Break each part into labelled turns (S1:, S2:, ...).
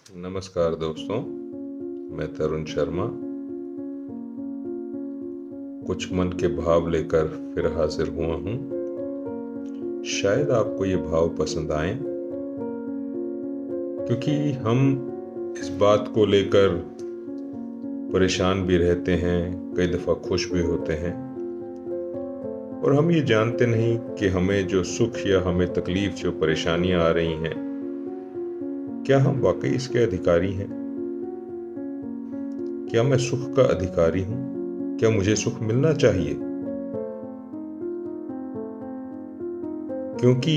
S1: नमस्कार दोस्तों, मैं तरुण शर्मा कुछ मन के भाव लेकर फिर हाजिर हुआ हूँ। शायद आपको ये भाव पसंद आए, क्योंकि हम इस बात को लेकर परेशान भी रहते हैं, कई दफ़ा खुश भी होते हैं, और हम ये जानते नहीं कि हमें जो सुख या हमें तकलीफ, जो परेशानियां आ रही हैं, क्या हम वाकई इसके अधिकारी हैं? क्या मैं सुख का अधिकारी हूं? क्या मुझे सुख मिलना चाहिए? क्योंकि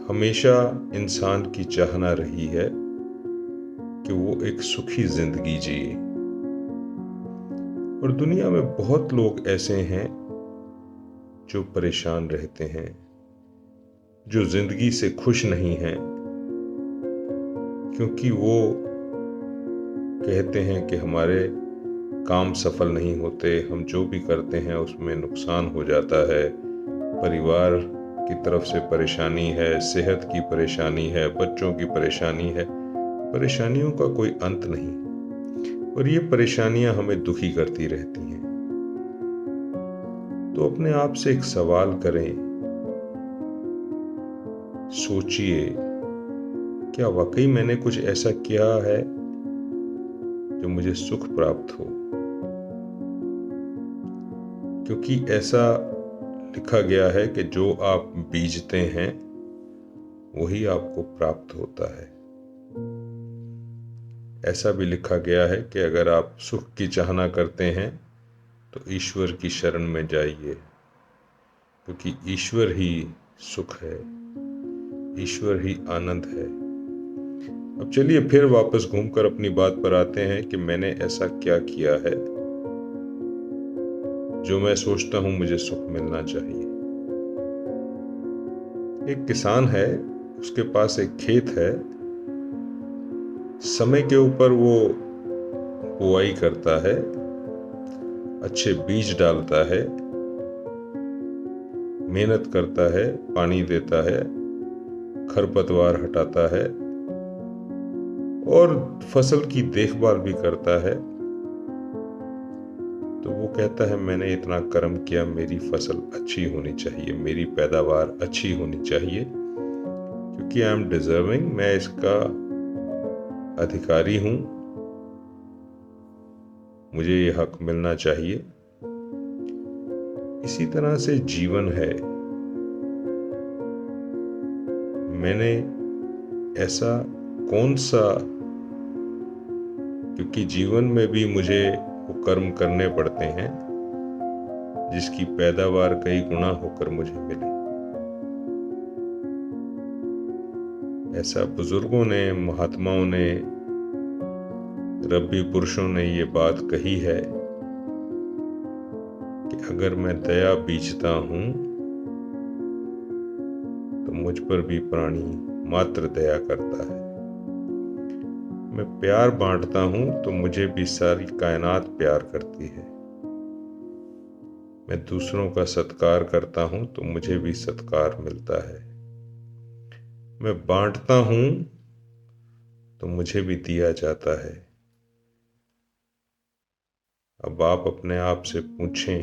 S1: हमेशा इंसान की चाहना रही है कि वो एक सुखी जिंदगी जिए, और दुनिया में बहुत लोग ऐसे हैं जो परेशान रहते हैं, जो जिंदगी से खुश नहीं हैं, क्योंकि वो कहते हैं कि हमारे काम सफल नहीं होते, हम जो भी करते हैं उसमें नुकसान हो जाता है, परिवार की तरफ से परेशानी है, सेहत की परेशानी है, बच्चों की परेशानी है, परेशानियों का कोई अंत नहीं, और ये परेशानियां हमें दुखी करती रहती हैं। तो अपने आप से एक सवाल करें, सोचिए, क्या वाकई मैंने कुछ ऐसा किया है जो मुझे सुख प्राप्त हो? क्योंकि ऐसा लिखा गया है कि जो आप बीजते हैं वही आपको प्राप्त होता है। ऐसा भी लिखा गया है कि अगर आप सुख की चाहना करते हैं तो ईश्वर की शरण में जाइए, क्योंकि ईश्वर ही सुख है, ईश्वर ही आनंद है। अब चलिए फिर वापस घूमकर अपनी बात पर आते हैं कि मैंने ऐसा क्या किया है जो मैं सोचता हूं मुझे सुख मिलना चाहिए। एक किसान है, उसके पास एक खेत है, समय के ऊपर वो बुआई करता है, अच्छे बीज डालता है, मेहनत करता है, पानी देता है, खरपतवार हटाता है और फसल की देखभाल भी करता है। तो वो कहता है मैंने इतना कर्म किया, मेरी फसल अच्छी होनी चाहिए, मेरी पैदावार अच्छी होनी चाहिए, क्योंकि आई एम डिजर्विंग, मैं इसका अधिकारी हूं, मुझे ये हक मिलना चाहिए। इसी तरह से जीवन है। मैंने ऐसा कौन सा, क्योंकि जीवन में भी मुझे वो कर्म करने पड़ते हैं जिसकी पैदावार कई गुना होकर मुझे मिले। ऐसा बुजुर्गों ने, महात्माओं ने, रब्बी पुरुषों ने ये बात कही है कि अगर मैं दया बीजता हूं तो मुझ पर भी प्राणी मात्र दया करता है। मैं प्यार बांटता हूं तो मुझे भी सारी कायनात प्यार करती है। मैं दूसरों का सत्कार करता हूं तो मुझे भी सत्कार मिलता है। मैं बांटता हूं तो मुझे भी दिया जाता है। अब आप अपने आप से पूछें,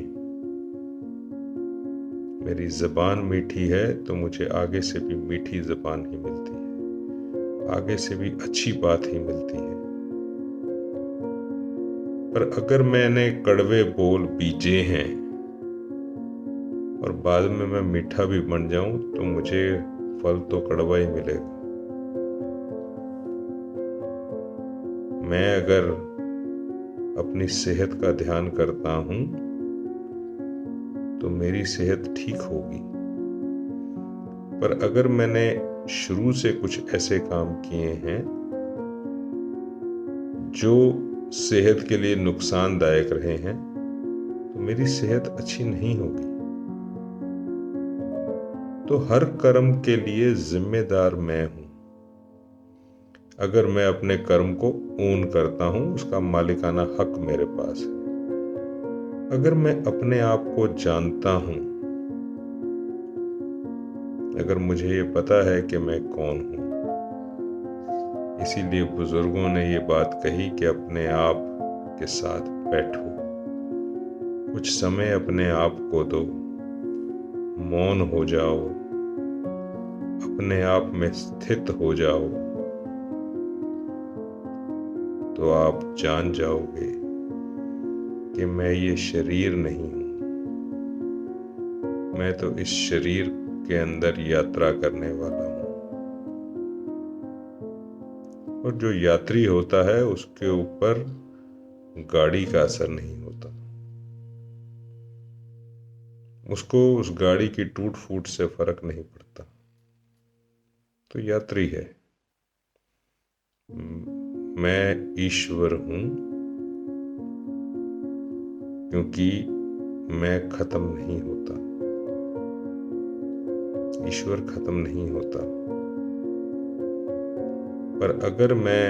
S1: मेरी जबान मीठी है तो मुझे आगे से भी मीठी जबान ही मिलती है, आगे से भी अच्छी बात ही मिलती है। पर अगर मैंने कड़वे बोल बीजे हैं और बाद में मैं मीठा भी बन जाऊं तो मुझे फल तो कड़वा ही मिलेगा। मैं अगर अपनी सेहत का ध्यान करता हूं तो मेरी सेहत ठीक होगी, पर अगर मैंने शुरू से कुछ ऐसे काम किए हैं जो सेहत के लिए नुकसानदायक रहे हैं तो मेरी सेहत अच्छी नहीं होगी। तो हर कर्म के लिए जिम्मेदार मैं हूं। अगर मैं अपने कर्म को ओन करता हूं, उसका मालिकाना हक मेरे पास है। अगर मैं अपने आप को जानता हूं, अगर मुझे ये पता है कि मैं कौन हूं, इसीलिए बुजुर्गों ने ये बात कही कि अपने आप के साथ बैठो, कुछ समय अपने आप को दो, मौन हो जाओ, अपने आप में स्थित हो जाओ, तो आप जान जाओगे कि मैं ये शरीर नहीं हूं, मैं तो इस शरीर के अंदर यात्रा करने वाला हूं। और जो यात्री होता है उसके ऊपर गाड़ी का असर नहीं होता, उसको उस गाड़ी की टूट फूट से फर्क नहीं पड़ता, तो यात्री है। मैं ईश्वर हूं क्योंकि मैं खत्म नहीं होता, ईश्वर खत्म नहीं होता। पर अगर मैं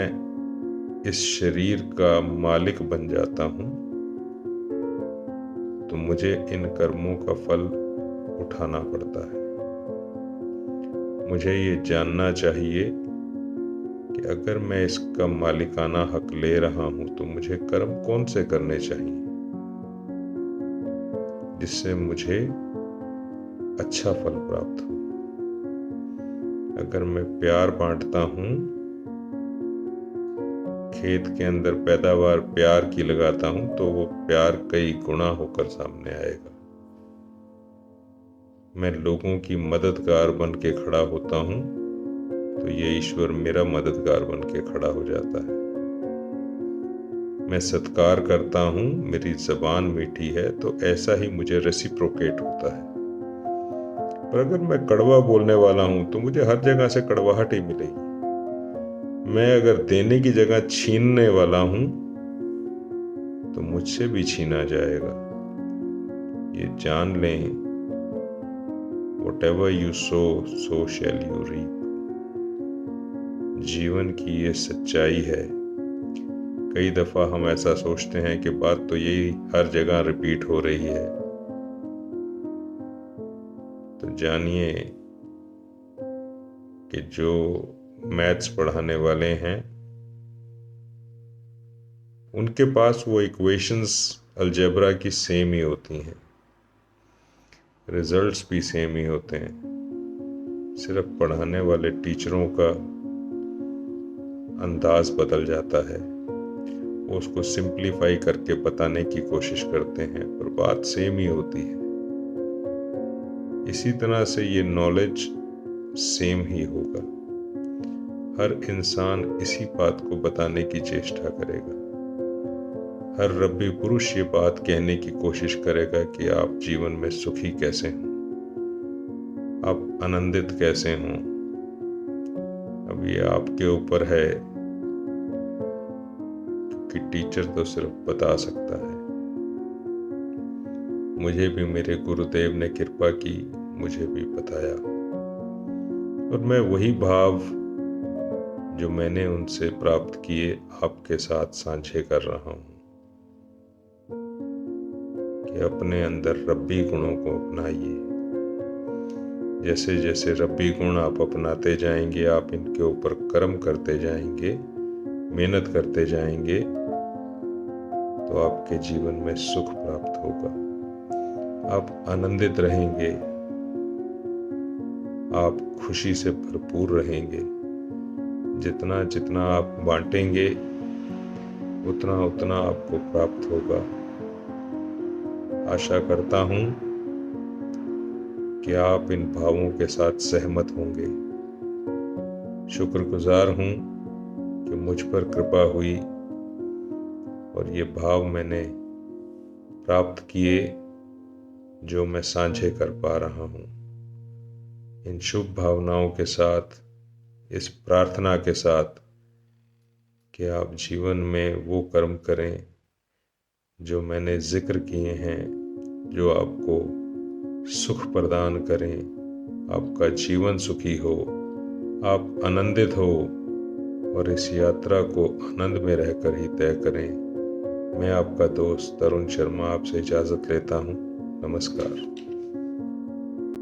S1: इस शरीर का मालिक बन जाता हूं तो मुझे इन कर्मों का फल उठाना पड़ता है। मुझे ये जानना चाहिए कि अगर मैं इसका मालिकाना हक ले रहा हूं तो मुझे कर्म कौन से करने चाहिए जिससे मुझे अच्छा फल प्राप्त हो। अगर मैं प्यार बांटता हूं, खेत के अंदर पैदावार प्यार की लगाता हूं, तो वो प्यार कई गुना होकर सामने आएगा। मैं लोगों की मददगार बन के खड़ा होता हूं तो ये ईश्वर मेरा मददगार बन के खड़ा हो जाता है। मैं सत्कार करता हूं, मेरी जबान मीठी है, तो ऐसा ही मुझे रेसिप्रोकेट होता है। पर अगर मैं कड़वा बोलने वाला हूं तो मुझे हर जगह से कड़वाहट ही मिलेगी। मैं अगर देने की जगह छीनने वाला हूं तो मुझसे भी छीना जाएगा। ये जान लें, whatever you sow, so shall you reap। जीवन की ये सच्चाई है। कई दफा हम ऐसा सोचते हैं कि बात तो यही हर जगह रिपीट हो रही है, तो जानिए कि जो मैथ्स पढ़ाने वाले हैं उनके पास वो इक्वेशंस अलजेब्रा की सेम ही होती हैं, रिजल्ट्स भी सेम ही होते हैं। सिर्फ पढ़ाने वाले टीचरों का अंदाज बदल जाता है, वो उसको सिंप्लीफाई करके बताने की कोशिश करते हैं, पर बात सेम ही होती है। इसी तरह से ये नॉलेज सेम ही होगा। हर इंसान इसी बात को बताने की चेष्टा करेगा। हर रब्बी पुरुष ये बात कहने की कोशिश करेगा कि आप जीवन में सुखी कैसे हों, आप आनंदित कैसे हों। अब ये आपके ऊपर है, क्योंकि टीचर तो सिर्फ बता सकता है। मुझे भी मेरे गुरुदेव ने कृपा की, मुझे भी बताया, और मैं वही भाव जो मैंने उनसे प्राप्त किए आपके साथ साझे कर रहा हूं कि अपने अंदर रब्बी गुणों को अपनाइए। जैसे जैसे रब्बी गुण आप अपनाते जाएंगे, आप इनके ऊपर कर्म करते जाएंगे, मेहनत करते जाएंगे, तो आपके जीवन में सुख प्राप्त होगा। आप आनंदित रहेंगे, आप खुशी से भरपूर रहेंगे। जितना जितना आप बांटेंगे उतना उतना आपको प्राप्त होगा। आशा करता हूं कि आप इन भावों के साथ सहमत होंगे। शुक्रगुजार हूं कि मुझ पर कृपा हुई और ये भाव मैंने प्राप्त किए जो मैं साझे कर पा रहा हूं। इन शुभ भावनाओं के साथ, इस प्रार्थना के साथ कि आप जीवन में वो कर्म करें जो मैंने जिक्र किए हैं, जो आपको सुख प्रदान करें, आपका जीवन सुखी हो, आप आनंदित हो, और इस यात्रा को आनंद में रहकर ही तय करें। मैं आपका दोस्त तरुण शर्मा आपसे इजाज़त लेता हूँ। नमस्कार।